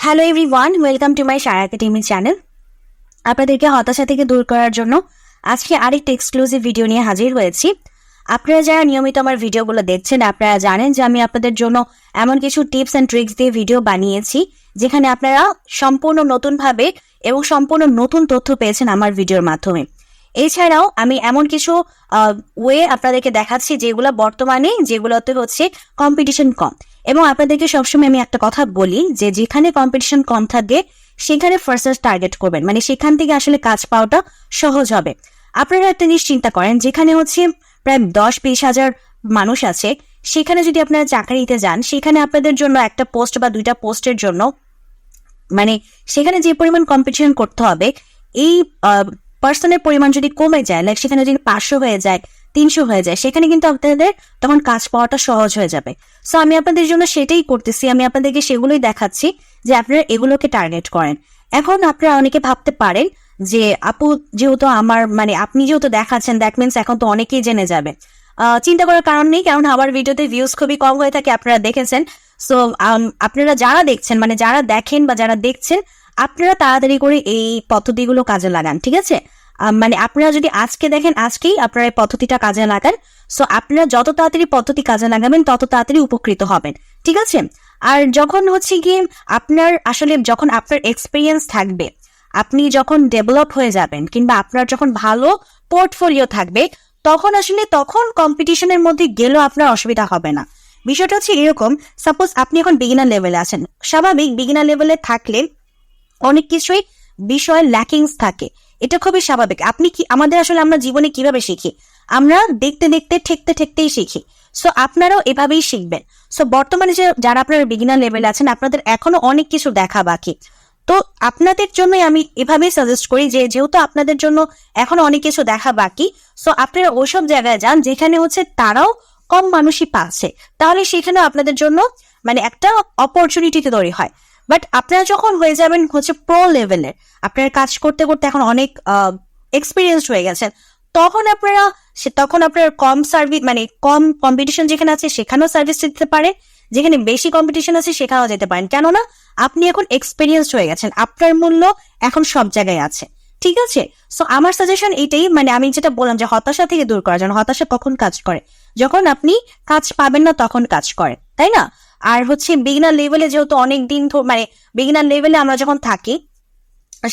Hello everyone, welcome to my Sara academy channel. আপনাদেরকে হতাশা থেকে দূর করার জন্য আজকে আরেকটা এক্সক্লুসিভ ভিডিও নিয়ে হাজির হয়েছি। আপনারা যারা নিয়মিত আমার ভিডিওগুলো দেখছেন, আপনারা জানেন যে আমি আপনাদের জন্য এমন কিছু টিপস অ্যান্ড ট্রিক্স দিয়ে ভিডিও বানিয়েছি যেখানে আপনারা সম্পূর্ণ নতুনভাবে এবং সম্পূর্ণ নতুন তথ্য পেয়েছেন আমার ভিডিওর মাধ্যমে। এছাড়াও আমি এমন কিছু ওয়ে আপনাদেরকে দেখাচ্ছি যেগুলোতে হচ্ছে কম্পিটিশন কম। এবং আপনাদেরকে সবসময় আমি একটা কথা বলি যে যেখানে কম্পিটিশন কম থাকে সেখানে ফার্স্ট টার্গেট করবেন, মানে সেখান থেকে আসলে কাজ পাওয়াটা সহজ হবে। আপনারা একটা জিনিস চিন্তা করেন, যেখানে হচ্ছে প্রায় 10-20 হাজার মানুষ আছে, সেখানে যদি আপনারা চাকরিতে যান, সেখানে আপনাদের জন্য একটা পোস্ট বা দুইটা পোস্টের জন্য মানে সেখানে যে পরিমাণ কম্পিটিশন করতে হবে, এই পার্সনের পরিমাণ যদি কমে যায়, লাইক সেখানে যদি 500 হয়ে যায়, 300 হয়ে যায়, সেখানে কিন্তু আপনাদের তখন কাজ পাওয়াটা সহজ হয়ে যাবে। সো আমি আপনাদের জন্য সেটাই করতেছি, আমি আপনাদেরকে সেগুলোই দেখাচ্ছি যে আপনারা এগুলোকে টার্গেট করেন। এখন আপনারা অনেকে ভাবতে পারেন যে আপু যেহেতু আপনি যেহেতু দেখাচ্ছেন, দ্যাট মিনস এখন তো অনেকেই জেনে যাবে। চিন্তা করার কারণ নেই, কারণ আমার ভিডিওতে ভিউজ খুবই কম হয়ে থাকে, আপনারা দেখেছেন। সো আপনারা যারা দেখছেন, মানে যারা দেখেন বা যারা দেখছেন, আপনারা তাড়াতাড়ি করে এই পদ্ধতিগুলো কাজে লাগান, ঠিক আছে? মানে আপনারা যদি আজকে দেখেন, আজকেই আপনারা এই পদ্ধতিটা কাজে লাগান। সো আপনারা যত তাড়াতাড়ি পদ্ধতি কাজে লাগাবেন তত তাড়াতাড়ি উপকৃত হবেন, ঠিক আছে? আর যখন হচ্ছে গিয়ে যখন আপনার এক্সপিরিয়েন্স থাকবে, আপনি যখন ডেভেলপ হয়ে যাবেন, কিংবা আপনার যখন ভালো পোর্টফোলিও থাকবে, তখন কম্পিটিশনের মধ্যে গেলেও আপনার অসুবিধা হবে না। বিষয়টা হচ্ছে এরকম, সাপোজ আপনি এখন বিগিনার লেভেলে আছেন। স্বাভাবিক, বিগিনার লেভেলে থাকলে অনেক কিছুই বিষয় ল্যাকিংস থাকে, এটা খুবই স্বাভাবিক। আমরা জীবনে কিভাবে শিখি? আমরা দেখতে দেখতে ঠেকতে ঠেকতেই শিখি। সো আপনারাও এভাবেই শিখবেন। সো বর্তমানে যারা আপনারা বিগিনার লেভেলে আছেন, আপনাদের এখনো অনেক কিছু দেখা বাকি। তো আপনাদের জন্যই আমি এভাবেই সাজেস্ট করি যে যেহেতু আপনাদের জন্য এখনো অনেক কিছু দেখা বাকি, সো আপনারা ওইসব জায়গায় যান যেখানে হচ্ছে তারাও কম মানুষই পাচ্ছে, তাহলে সেখানে আপনাদের জন্য একটা অপরচুনিটি তৈরি হয়। বাট আপনারা যখন হয়ে যাবেন হচ্ছে প্রো লেভেলের, আপনারা কাজ করতে করতে এখন অনেক এক্সপিরিয়েন্স হয়ে গেছেন, তখন আপনারা কম কম্পিটিশন যেখানে আছে সেখানেও সার্ভিস দিতে পারে, যেখানে বেশি কম্পিটিশন আছে সেখানেও যেতে পারেন। কেননা আপনি এখন এক্সপিরিয়েন্স হয়ে গেছেন, আপনার মূল্য এখন সব জায়গায় আছে, ঠিক আছে? সো আমার সাজেশন এটাই, আমি যেটা বললাম যে হতাশা থেকে দূর করার জন্য। হতাশা কখন কাজ করে? যখন আপনি কাজ পাবেন না তখন কাজ করে, তাই না? আর হচ্ছে বিগিনার লেভেলে যেহেতু অনেকদিন বিগিনার লেভেলে আমরা যখন থাকি,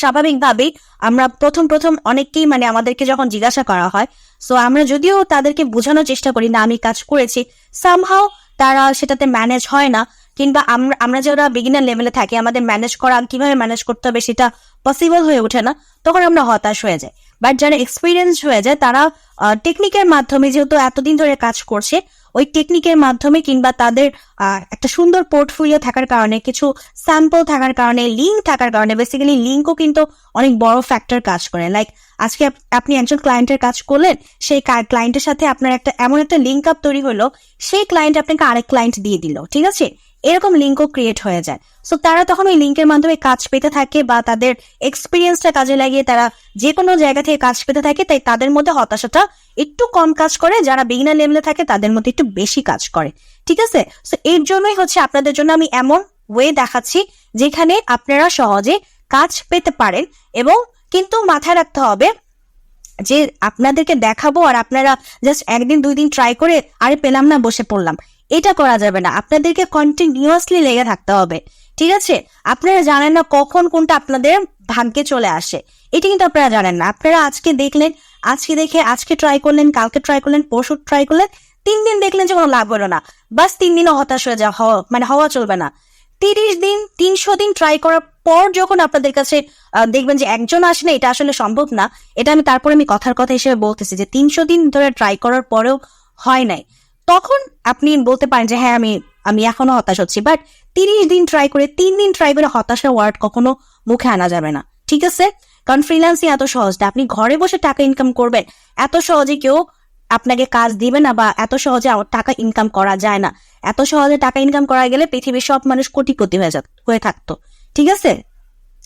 স্বাভাবিকভাবেই আমরা প্রথম অনেককেই আমাদেরকে যখন জিজ্ঞাসা করা হয়, সো আমরা যদিও তাদেরকে বোঝানোর চেষ্টা করি না আমি কাজ করেছি, সামহাও তারা সেটাতে ম্যানেজ হয় না, কিংবা আমরা যারা বিগিনার লেভেলে থাকি, আমাদের কিভাবে ম্যানেজ করতে হবে সেটা পসিবল হয়ে ওঠে না, তখন আমরা হতাশ হয়ে যাই। বাট যারা এক্সপিরিয়েন্স হয়ে যায়, তারা টেকনিকের মাধ্যমে, যেহেতু এতদিন ধরে কাজ করছে, ওই টেকনিকের মাধ্যমে কিংবা তাদের একটা সুন্দর পোর্টফোলিও থাকার কারণে, কিছু স্যাম্পল থাকার কারণে, লিঙ্ক থাকার কারণে, বেসিক্যালি লিঙ্কও কিন্তু অনেক বড় ফ্যাক্টর কাজ করে। লাইক আজকে আপনি একজন ক্লায়েন্টের কাজ করলেন, সেই ক্লায়েন্টের সাথে আপনার এমন একটা লিঙ্ক আপ তৈরি হলো, সেই ক্লায়েন্ট আপনাকে আরেক ক্লায়েন্ট দিয়ে দিল, ঠিক আছে? এরকম লিঙ্কও ক্রিয়েট হয়ে যায়। সো তারা তখন ওই লিঙ্কের মাধ্যমে কাজ পেতে থাকে, বা তাদের এক্সপিরিয়েন্সটা কাজে লাগিয়ে তারা যে কোনো জায়গা থেকে কাজ পেতে থাকে। তাই তাদের মধ্যে হতাশাটা একটু কম কাজ করে, যারা বিগিনার লেভেলে থাকে তাদের মধ্যে একটু বেশি কাজ করে, ঠিক আছে? সো এর জন্যই হচ্ছে আপনাদের জন্য আমি এমন ওয়ে দেখাচ্ছি যেখানে আপনারা সহজে কাজ পেতে পারেন। এবং কিন্তু মাথায় রাখতে হবে যে আপনাদেরকে দেখাবো আর আপনারা জাস্ট একদিন 2 দিন ট্রাই করে আরে পেলাম না বসে পড়লাম, এটা করা যাবে না। আপনাদেরকে কন্টিনিউয়াসলি লেগে থাকতে হবে, ঠিক আছে? আপনারা জানেন না কখন কোনটা আপনাদের ভাগ্যে চলে আসে, এটা কিন্তু আপনারা জানেন না। আপনারা আজকে দেখলেন, আজকে ট্রাই করলেন, কালকে ট্রাই করলেন, পরশু ট্রাই করলেন, 3 দিন দেখলেন যে কোনো লাভ হলো না, বাস 3 দিনও হতাশ হয়ে হওয়া চলবে না। 30 দিন 300 দিন ট্রাই করার পর যখন আপনাদের কাছে দেখবেন যে একজন আসে না, এটা আসলে সম্ভব না, এটা আমি কথার কথা হিসেবে বলতেছি যে 300 দিন ধরে ট্রাই করার পরেও হয় নাই, তখন আপনি বলতে পারেন যে হ্যাঁ আমি এখনো হতাশ হচ্ছি। বাট 30 দিন ট্রাই করে, 3 দিন ট্রাই করে হতাশা ওয়ার্ড কখনো মুখে আনা যাবে না, ঠিক আছে? কারণ ফ্রিল্যান্সিং এত সহজ না, আপনি ঘরে বসে টাকা ইনকাম করবেন, এত সহজে কেউ আপনাকে কাজ দিবে না, বা এত সহজে টাকা ইনকাম করা যায় না। এত সহজে টাকা ইনকাম করা গেলে পৃথিবীর সব মানুষ কোটিপতি হয়ে থাকতো, ঠিক আছে?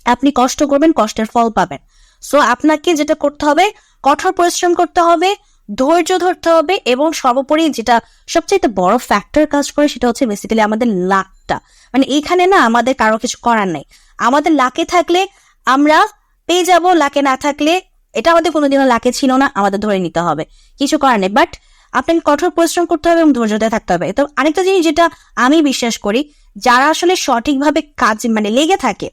আপনি কষ্ট করবেন, কষ্টের ফল পাবেন। সো আপনাকে যেটা করতে হবে, কঠোর পরিশ্রম করতে হবে, ধৈর্য ধরতে হবে, এবং সর্বোপরি যেটা সবচেয়ে বড় ফ্যাক্টর কাজ করে সেটা হচ্ছে বেসিক্যালি আমাদের লাকটা লাকটা, মানে এখানে না আমাদের কারো কিছু করার নাই। আমাদের লাকে থাকলে আমরা পেয়ে যাব, লাকে না থাকলে এটা আমাদের কোনোদিনও লাকে ছিল না, আমাদের ধরে নিতে হবে, কিছু করার নেই। বাট আপনাকে কঠোর পরিশ্রম করতে হবে এবং ধৈর্যতে থাকতে হবে। তো আরেকটা জিনিস যেটা আমি বিশ্বাস করি, যারা আসলে সঠিকভাবে কাজ মানে লেগে থাকে,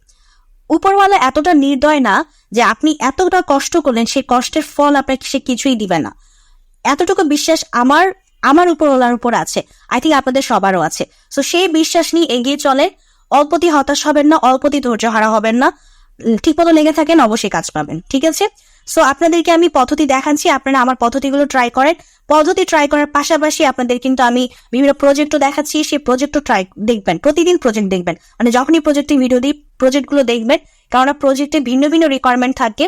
উপরওয়ালা এতটা নির্দয় না যে আপনি এতটা কষ্ট করলেন সেই কষ্টের ফল আপনাকে সে কিছুই দিবে না। এতটুকু বিশ্বাস আমার উপরওয়ালার উপর আছে, আই থিঙ্ক আপনাদের সবারও আছে। সো সেই বিশ্বাস নিয়ে এগিয়ে চলে, অল্পতি হতাশ হবেন না, অল্পতি ধৈর্য হারা হবেন না, ঠিক মতো লেগে থাকেন, অবশ্যই কাজ পাবেন। ঠিক আছে, সো আপনাদেরকে আমি পদ্ধতি দেখাচ্ছি, আপনারা আমার পদ্ধতিগুলো ট্রাই করেন। পদ্ধতি ট্রাই করার পাশাপাশি আপনাদের কিন্তু আমি বিভিন্ন প্রজেক্টও দেখাচ্ছি, সেই প্রজেক্টও ট্রাই দেখবেন, প্রতিদিন প্রজেক্ট দেখবেন, মানে যখনই প্রজেক্টের ভিডিও দিই প্রজেক্টগুলো দেখবেন, কারণ প্রজেক্টে ভিন্ন ভিন্ন রিকোয়ারমেন্ট থাকে।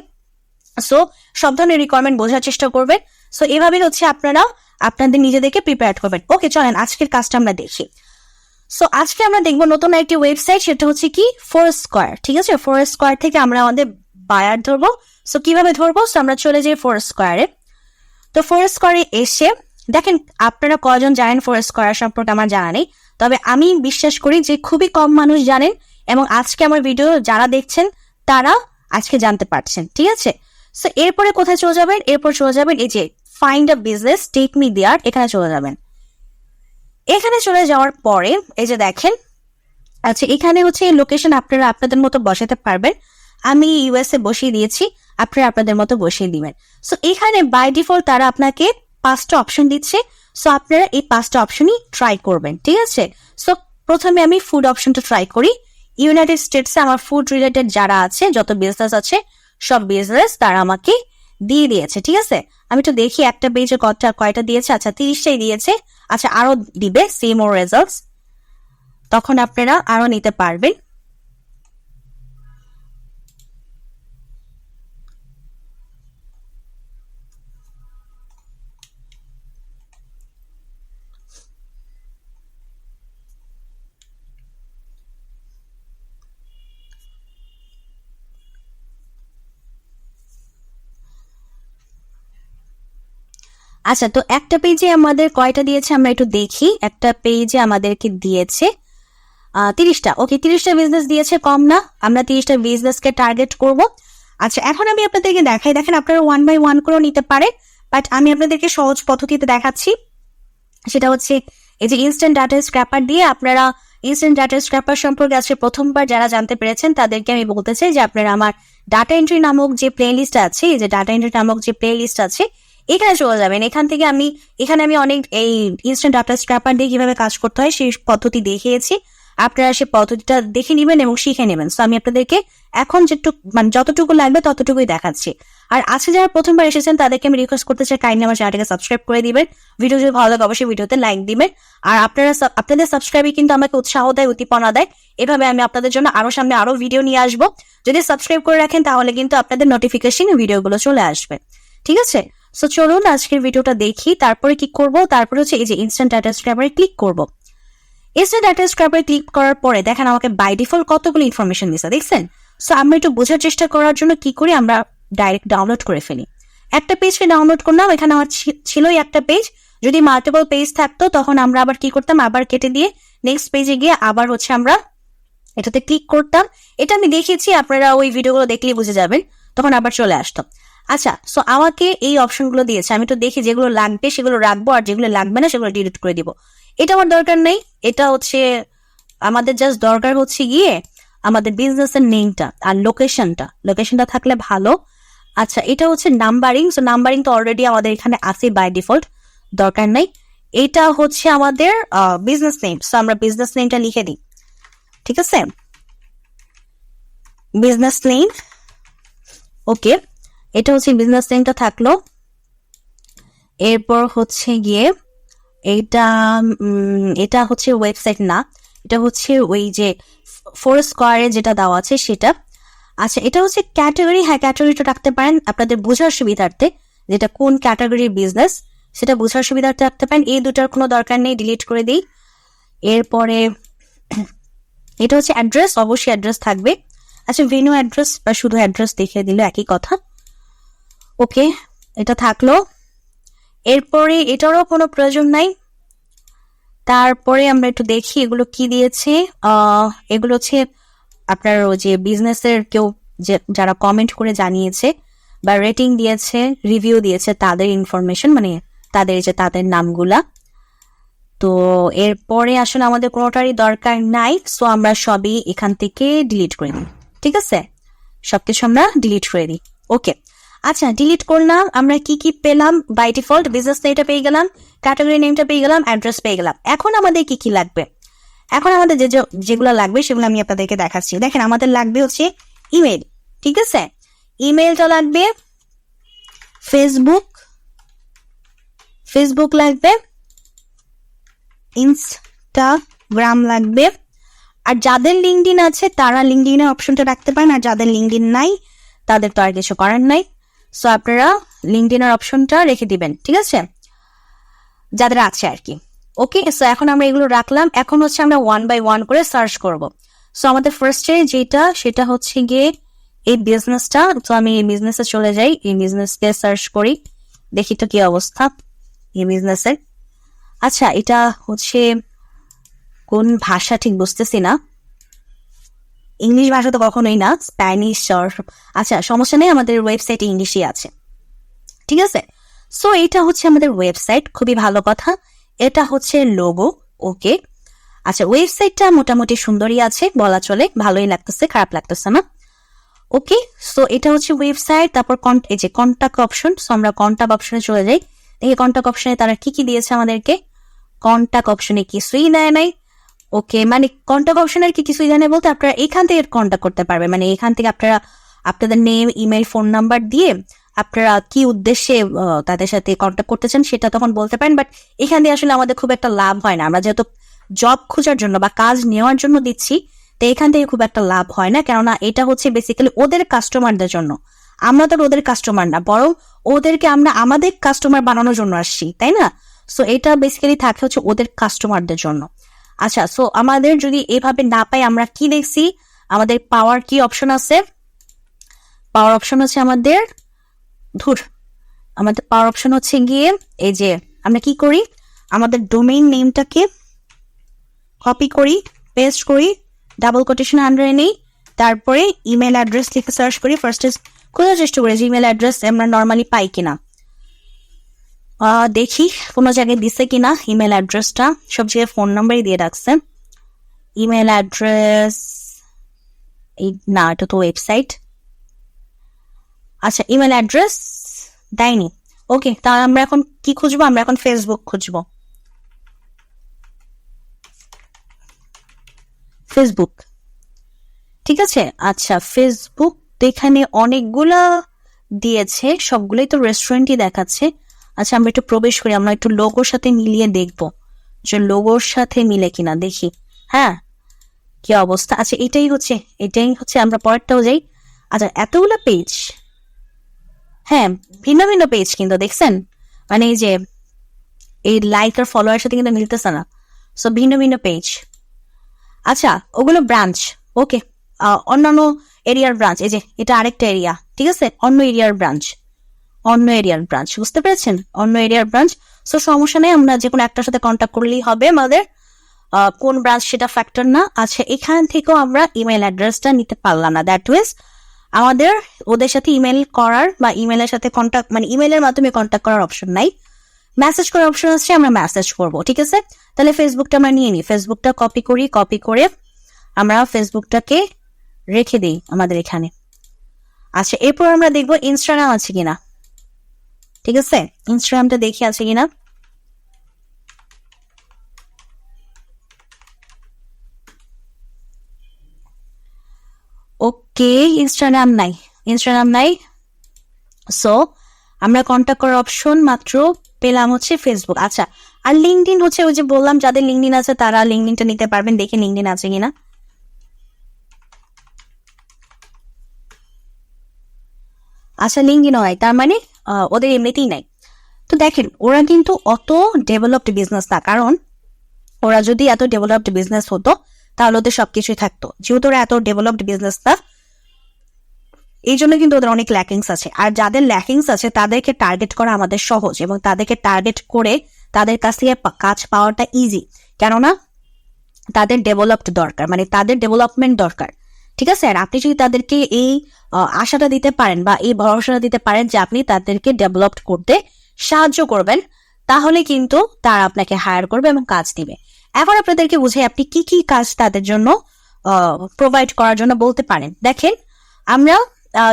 সো সব ধরনের রিকোয়ারমেন্ট বোঝার চেষ্টা করবেন। সো এভাবেই হচ্ছে আপনারা আপনাদের নিজেদেরকে প্রিপেয়ার করবেন। ওকে, চলেন আজকের কাজটা আমরা দেখি। সো আজকে আমরা দেখবো নতুন একটি ওয়েবসাইট, সেটা হচ্ছে কি ফোরস্কোয়ার। ঠিক আছে, ফোরস্কোয়ার থেকে আমরা আমাদের বায়ার ধরবো। সো কিভাবে ধরবো, সো আমরা চলে যাই ফোরস্কোয়ারে। তো ফোরস্কোয়ারে এসে দেখেন আপনারা কয়জন জানেন ফোরস্কোয়ার সম্পর্কে আমার জানা নেই, তবে আমি বিশ্বাস করি যে খুবই কম মানুষ জানেন, এবং আজকে আমার ভিডিও যারা দেখছেন তারা আজকে জানতে পারছেন। ঠিক আছে, সো এরপরে কোথায় চলে যাবেন, এরপর চলে যাবেন এই যে find a business, take me there, এখানে চলে যাবেন। এখানে চলে যাওয়ার পরে এই যে দেখেন, আচ্ছা এখানে হচ্ছে লোকেশন আপনারা আপনাদের মতো বসাতে পারবেন। আমি ইউএসএ বসিয়ে দিয়েছি, আপনারা আপনাদের মতো বসিয়ে দিবেন। সো এখানে বাই ডিফল্ট তারা আপনাকে 5টা অপশন দিচ্ছে। সো আপনারা এই 5টা অপশনই ট্রাই করবেন। ঠিক আছে, সো প্রথমে আমি ফুড অপশনটা ট্রাই করি। ইউনাইটেড স্টেটসে আমার ফুড রিলেটেড যারা আছে, যত বিজনেস আছে সব বিজনেস তারা আমাকে দিয়ে দিয়েছে। ঠিক আছে, আমি তো দেখি একটা পেজে কয়টা দিয়েছে। আচ্ছা 30টাই দিয়েছে। আচ্ছা আরো দিবে, সি মোর রেজাল্টস, তখন আপনারা আরো নিতে পারবেন। আচ্ছা তো একটা পেজে আমাদের কয়টা দিয়েছে আমরা একটু দেখি। একটা পেজে আমাদেরকে দিয়েছে 30টা। ওকে, 30টা বিজনেস দিয়েছে, কম না, আমরা 30টা বিজনেসকে টার্গেট করব। আচ্ছা এখন আমি আপনাদেরকে দেখাই, দেখেন আপনারা 1 বাই 1 করেও নিতে পারেন, বাট আমি আপনাদেরকে সহজ পদ্ধতিতে দেখাচ্ছি। সেটা হচ্ছে এই যে ইনস্ট্যান্ট ডাটা স্ক্র্যাপার দিয়ে আপনারা ইনস্ট্যান্ট ডাটা স্ক্র্যাপার সম্পর্কে আজকে প্রথমবার যারা জানতে পেরেছেন তাদেরকে আমি বলতে চাই যে আপনারা আমার ডাটা এন্ট্রি নামক যে প্লে লিস্ট আছে, এই যে ডাটা এন্ট্রি নামক যে প্লে লিস্ট আছে এখানে চলে যাবেন। এখান থেকে এখানে আমি অনেক এই ইনস্ট্যান্ট ডাটা স্ক্র্যাপার দিয়ে কিভাবে কাজ করতে হয় সেই পদ্ধতি দেখিয়েছি। আপনারা সেই পদ্ধতিটা দেখে নেবেন এবং শিখে নেবেন। তো আমি আপনাদেরকে এখন যতটুকু লাগবে ততটুকুই দেখাচ্ছি। আর আজকে যারা প্রথমবার এসেছেন তাদেরকে আমি রিকোয়েস্ট করতে চাই, কাইন্ডলি আমার চ্যানেলটাকে সাবস্ক্রাইব করে দিবেন। ভিডিও যদি ভালো লাগে অবশ্যই ভিডিওতে লাইক দিবেন। আর আপনাদের সাবস্ক্রাইবই কিন্তু আমাকে উৎসাহ দেয়, উদ্দীপনা দেয়। এভাবে আমি আপনাদের জন্য সামনে আরো ভিডিও নিয়ে আসবো। যদি সাবস্ক্রাইব করে রাখেন তাহলে কিন্তু আপনাদের নোটিফিকেশন ভিডিওগুলো চলে আসবে। ঠিক আছে, সো চলুন আজকের ভিডিওটা দেখি। তারপরে কি করব, তারপরে হচ্ছে এই যে ইনস্ট্যান্ট ডাটা স্ক্র্যাপারে ক্লিক করব। ইনস্ট্যান্ট ডাটা স্ক্র্যাপারে ক্লিক করার পরে দেখেন আমাকে বাই ডিফল্ট কতগুলো ইনফরমেশন দিচ্ছে, দেখছেন। সো আমরা একটু বোঝার চেষ্টা করার জন্য কি করি, আমরা ডাইরেক্ট ডাউনলোড করে ফেলি। একটা পেজকে ডাউনলোড করলাম, এখানে আমার ছিলই একটা পেজ। যদি মাল্টিপল পেজ থাকতো তখন আমরা আবার কি করতাম, আবার কেটে দিয়ে নেক্সট পেজে গিয়ে আবার হচ্ছে আমরা এটাতে ক্লিক করতাম। এটা আমি দেখিয়েছি, আপনারা ওই ভিডিওগুলো দেখলেই বুঝে যাবেন, তখন আবার চলে আসতাম। আচ্ছা, সো আমাকে এই অপশনগুলো দিয়েছে, আমি তো দেখি যেগুলো লাগবে সেগুলো রাখবো, আর যেগুলো লাগবে না সেগুলো ডিলিট করে দিব। এটা আমার দরকার নেই, এটা হচ্ছে আমাদের জাস্ট দরকার হচ্ছে গিয়ে আমাদের বিজনেসের নেমটা আর লোকেশনটা থাকলে ভালো। আচ্ছা এটা হচ্ছে নাম্বারিং, সো নাম্বারিং তো অলরেডি আমাদের এখানে আছে বাই ডিফল্ট, দরকার নাই। এটা হচ্ছে আমাদের বিজনেস নেম, সো আমরা বিজনেস নেমটা লিখে দিই। ঠিক আছে, বিজনেস নেম। ওকে, এটা হচ্ছে বিজনেস নেমটা থাকলো। এরপর হচ্ছে গিয়ে এটা হচ্ছে ওয়েবসাইট না, এটা হচ্ছে ওই যে ফোরস্কোয়ারে যেটা দেওয়া আছে সেটা। আচ্ছা এটা হচ্ছে ক্যাটাগরি, হ্যাঁ ক্যাটাগরিটা রাখতে পারেন আপনাদের বোঝার সুবিধার্থে, যেটা কোন ক্যাটাগরির বিজনেস সেটা বোঝার সুবিধার্থে রাখতে পারেন। এই দুটার কোনো দরকার নেই, ডিলিট করে দিই। এরপরে এটা হচ্ছে অ্যাড্রেস, অবশ্যই অ্যাড্রেস থাকবে। আচ্ছা ভেন্যু অ্যাড্রেস বা শুধু অ্যাড্রেস দেখিয়ে দিলে একই কথা। ওকে, এটা থাকলো। এরপরে এটারও কোনো প্রয়োজন নাই। তারপরে আমরা একটু দেখি এগুলো কি দিয়েছে। এগুলো হচ্ছে আপনার ওই যে বিজনেসের কেউ যারা কমেন্ট করে জানিয়েছে বা রেটিং দিয়েছে, রিভিউ দিয়েছে, তাদের ইনফরমেশন, মানে তাদের নামগুলা। তো এরপরে আসলে আমাদের কোনোটারই দরকার নাই, সো আমরা সবই এখান থেকে ডিলিট করে দিই। ঠিক আছে, সবকিছু আমরা ডিলিট করে দিই। ওকে, আচ্ছা ডিলিট করলাম। আমরা কি কি পেলাম? বাই ডিফল্ট বিজনেস নেমটা পেয়ে গেলাম, ক্যাটাগরি নেমটা পেয়ে গেলাম, অ্যাড্রেস পেয়ে গেলাম। এখন আমাদের কি কি লাগবে? এখন আমাদের যেগুলো লাগবে সেগুলো আমি আপনাদেরকে দেখাচ্ছি। দেখেন, আমাদের লাগবে হচ্ছে ইমেল। ঠিক আছে, ইমেলটা লাগবে, ফেসবুক লাগবে, ইনস্টাগ্রাম লাগবে। আর যাদের লিঙ্কডইন আছে তারা লিঙ্কডইনের অপশনটা রাখতে পারেন, আর যাদের লিঙ্কডইন নাই তাদের তো আর কিছু করার নাই। সো আপনারা লিঙ্কডইনের অপশনটা রেখে দিবেন, ঠিক আছে, যাদের আছে আর কি। ওকে, সো এখন আমরা এগুলো রাখলাম। এখন হচ্ছে আমরা 1 by 1 করে সার্চ করব। সো আমাদের ফার্স্টে সেটা হচ্ছে গিয়ে এই বিজনেসটা। তো আমি এই বিজনেসে চলে যাই, এই বিজনেসকে সার্চ করি, দেখি তো কি অবস্থা এই বিজনেসের। আচ্ছা, এটা হচ্ছে কোন ভাষা ঠিক বুঝতেছি না, ইংলিশ ভাষা তো কখনোই না, স্প্যানিশ। আচ্ছা সমস্যা নেই, আমাদের ওয়েবসাইট ইংলিশই আছে। ঠিক আছে, সো এটা হচ্ছে আমাদের ওয়েবসাইট, খুবই ভালো কথা। এটা হচ্ছে লোগো। ওকে, আচ্ছা ওয়েবসাইটটা মোটামুটি সুন্দরই আছে বলা চলে, ভালোই লাগতেছে, খারাপ লাগতেছে না। ওকে, সো এটা হচ্ছে ওয়েবসাইট। তারপর এই যে কন্টাক্ট অপশন, সো আমরা কন্টাক্ট অপশনে চলে যাই। দেখি কন্টাক্ট অপশনে তারা কি কি দিয়েছে আমাদেরকে। কন্টাক্ট অপশনে কিছুই দেয় নাই। ওকে, মানে কন্টাক্ট অপশনের কি কিছুই জানে বলতে আপনারা এখান থেকে কন্টাক্ট করতে পারবেন, মানে এখান থেকে আপনারা আপনাদের নেম, ইমেল, ফোন নাম্বার দিয়ে আপনারা কি উদ্দেশ্যে তাদের সাথে কন্টাক্ট করতে চান সেটা তখন বলতে পারেন। বাট এখান দিয়ে আসলে আমাদের খুব একটা লাভ হয় না, আমরা যেহেতু জব খোঁজার জন্য বা কাজ নেওয়ার জন্য দিচ্ছি, তো এখান থেকে খুব একটা লাভ হয় না, কেননা এটা হচ্ছে বেসিক্যালি ওদের কাস্টমারদের জন্য। আমরা তো ওদের কাস্টমার না, বরং ওদেরকে আমরা আমাদের কাস্টমার বানানোর জন্য আসছি, তাই না? সো এটা বেসিক্যালি থাকে হচ্ছে ওদের কাস্টমারদের জন্য। আচ্ছা, সো আমাদের যদি এভাবে না পাই, আমরা কি দেখছি, আমাদের পাওয়ার কি অপশন আছে? পাওয়ার অপশন হচ্ছে আমাদের পাওয়ার অপশন হচ্ছে গিয়ে এই যে আমরা কি করি, আমাদের ডোমেইন নেমটাকে কপি করি, পেস্ট করি, ডাবল কোটেশন আন্ডারে নেই, তারপরে ইমেল অ্যাড্রেস লিখে সার্চ করি। ফার্স্টে খোঁজার চেষ্টা করি যে ইমেল অ্যাড্রেস আমরা নর্মালি পাই কিনা, দেখি কোনো জায়গায় দিছে কিনা ইমেল অ্যাড্রেসটা। সব জায়গায় ফোন নাম্বারই দিয়ে রাখছে, ইমেল অ্যাড্রেস এই না, এটা তো ওয়েবসাইট। আচ্ছা, ইমেল অ্যাড্রেস দেয়নি। ওকে, তাহলে আমরা এখন কি খুঁজবো? আমরা এখন ফেসবুক খুঁজবো। ফেসবুক, ঠিক আছে। আচ্ছা, ফেসবুক তো এখানে অনেকগুলা দিয়েছে, সবগুলোই তো রেস্টুরেন্টই দেখাচ্ছে। আচ্ছা, আমরা একটু প্রবেশ করি, আমরা একটু লোগোর সাথে মিলিয়ে দেখবো যে লোগোর সাথে মিলে কিনা, দেখি। হ্যাঁ, কি অবস্থা। আচ্ছা, এটাই হচ্ছে আমরা পরেরটাও যাই। আচ্ছা, এতগুলো পেজ, হ্যাঁ ভিন্ন ভিন্ন পেজ কিন্তু দেখছেন, মানে এই যে এই লাইক আর ফলোয়ার সাথে কিন্তু মিলতেছে না, সো ভিন্ন ভিন্ন পেজ। আচ্ছা, ওগুলো ব্রাঞ্চ। ওকে, অন্যান্য এরিয়ার ব্রাঞ্চ। এই যে এটা আরেকটা এরিয়া, ঠিক আছে, অন্য এরিয়ার ব্রাঞ্চ, বুঝতে পেরেছেন, অন্য এরিয়ার ব্রাঞ্চ। সো সমস্যা নেই, আমরা যে কোনো একটার সাথে কন্ট্যাক্ট করলেই হবে, আমাদের কোন ব্রাঞ্চ সেটা ফ্যাক্টর না। আচ্ছা, এখান থেকেও আমরা ইমেল অ্যাড্রেসটা নিতে পারলাম না, দ্যাট ওয়েজ আমাদের ওদের সাথে ইমেল করার বা ইমেলের সাথে কন্ট্যাক্ট, মানে ইমেলের মাধ্যমে কন্ট্যাক্ট করার অপশন নাই, মেসেজ করার অপশন আছে, আমরা মেসেজ করব। ঠিক আছে, তাহলে ফেসবুকটা আমরা নিয়ে নিই, ফেসবুকটা কপি করে আমরা ফেসবুকটাকে রেখে দিই আমাদের এখানে। আচ্ছা, এরপর আমরা দেখবো ইনস্টাগ্রাম আছে কিনা। ঠিক আছে, ইনস্টাগ্রামটা দেখি আছে কিনা। ওকে, ইনস্টাগ্রাম নাই। সো আমরা কন্ট্যাক্ট করার অপশন মাত্র পেলাম হচ্ছে ফেসবুক। আচ্ছা, আর লিঙ্কডইন হচ্ছে ওই যে বললাম যাদের লিঙ্কডইন আছে তারা লিঙ্কডইনটা নিতে পারবেন, দেখে লিঙ্কডইন আছে কিনা। আচ্ছা, লিঙ্কডইন হয়, তার মানে ওদের এমনিতেই নাই। তো দেখেন, ওরা কিন্তু অত ডেভেলপড বিজনেস না, কারণ ওরা যদি এত ডেভেলপড বিজনেস হতো তাহলে ওদের সবকিছুই থাকতো। যেহেতু ওরা এত ডেভেলপড বিজনেস না, এই জন্য কিন্তু ওদের অনেক ল্যাকিংস আছে। আর যাদের ল্যাকিংস আছে তাদেরকে টার্গেট করা আমাদের সহজ, এবং তাদেরকে টার্গেট করে তাদের কাছ থেকে কাজ পাওয়াটা ইজি। কেননা তাদের ডেভেলপড দরকার, মানে তাদের ডেভেলপমেন্ট দরকার, ঠিক আছে। আর আপনি যদি তাদেরকে এই আশাটা দিতে পারেন বা এই ভরসাটা দিতে পারেন যে আপনি তাদেরকে ডেভেলপড করতে সাহায্য করবেন, তাহলে কিন্তু তারা আপনাকে হায়ার করবে এবং কাজ দিবে। এখন আপনাদেরকে বুঝে আপনি কি কি কাজ তাদের জন্য প্রোভাইড করার জন্য বলতে পারেন। দেখেন, আমরা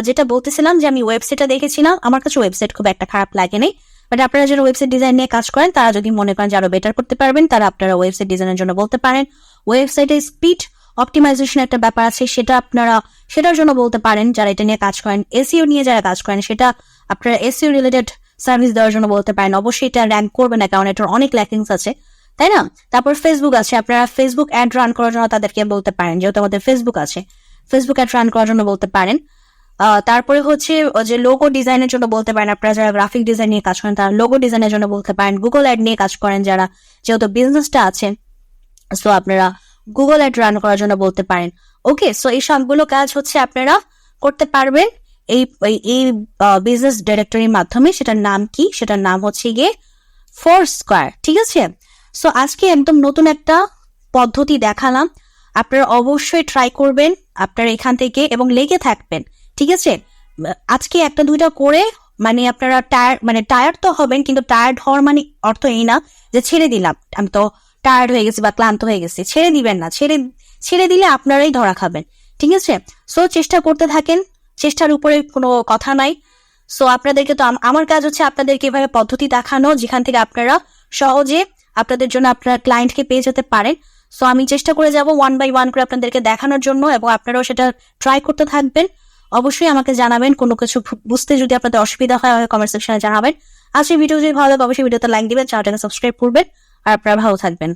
যেটা বলতেছিলাম যে আমি ওয়েবসাইটটা দেখেছিলাম, আমার কাছে ওয়েবসাইট খুব একটা খারাপ লাগেনি, বাট আপনারা যারা ওয়েবসাইট ডিজাইন নিয়ে কাজ করেন তারা যদি মনে করেন যে আরো বেটার করতে পারবেন, তারা আপনারা ওয়েবসাইট ডিজাইনের জন্য বলতে পারেন। ওয়েবসাইটে স্পিড অপটিমাইজেশন একটা ব্যাপার আছে, সেটা আপনারা সেটার জন্য বলতে পারেন যারা এটা নিয়ে কাজ করেন। এসইও নিয়ে যারা কাজ করেন সেটা আপনারা এসইও রিলেটেড সার্ভিস দেওয়ার জন্য বলতে পারেন। অবশ্যই এটা র্যাঙ্ক করবে না, কারণ এটার অনেক ল্যাকিংস আছে, তাই না। তারপর ফেসবুক আছে, আপনারা ফেসবুক অ্যাড রান করার জন্য তাদেরকে বলতে পারেন, যেহেতু আমাদের ফেসবুক আছে, ফেসবুক অ্যাড রান করার জন্য বলতে পারেন। তারপরে হচ্ছে যে লোগো ডিজাইনের জন্য বলতে পারেন, আপনারা যারা গ্রাফিক ডিজাইন নিয়ে কাজ করেন তারা লোগো ডিজাইনের জন্য বলতে পারেন। গুগল অ্যাড নিয়ে কাজ করেন যারা, যেহেতু বিজনেসটা আছে, সো আপনারা গুগল অ্যাড রান করার জন্য বলতে পারেন। ওকে, সো এই সবগুলো কাজ হচ্ছে আপনারা করতে পারবেন এই এই বিজনেস ডিরেক্টরির মাধ্যমে। সেটার নাম কি? সেটার নাম হচ্ছে গিয়ে ফোরস্কোয়ার, ঠিক আছে। সো আজকে একদম নতুন একটা পদ্ধতি দেখালাম, আপনারা অবশ্যই ট্রাই করবেন আপনারা এখান থেকে এবং লেগে থাকবেন, ঠিক আছে। আজকে একটা দুইটা করে মানে আপনারা টায়ার্ড তো হবেন, কিন্তু টায়ার্ড হওয়ার মানে অর্থ এই না যে ছেড়ে দিলাম, আমি তো টায়ার্ড হয়ে গেছি বা ক্লান্ত হয়ে গেছি, ছেড়ে দিবেন না। ছেড়ে দিলে আপনারাই ধরা খাবেন, ঠিক আছে। সো চেষ্টা করতে থাকেন, চেষ্টার উপরে কোনো কথা নাই। সো আপনাদেরকে তো আমার কাজ হচ্ছে আপনাদেরকে এভাবে পদ্ধতি দেখানো যেখান থেকে আপনারা সহজে আপনাদের জন্য আপনার ক্লায়েন্টকে পেয়ে যেতে পারেন। সো আমি চেষ্টা করে যাব 1 by 1 করে আপনাদেরকে দেখানোর জন্য, এবং আপনারাও সেটা ট্রাই করতে থাকবেন। অবশ্যই আমাকে জানাবেন, কোনো কিছু বুঝতে যদি আপনাদের অসুবিধা হয় কমেন্ট সেকশনে জানাবেন। আজকের ভিডিও যদি ভালো লাগে অবশ্যই ভিডিওতে লাইক দিবেন, চ্যানেলটাকে সাবস্ক্রাইব করবেন, আর আপনারা ভালো থাকবেন।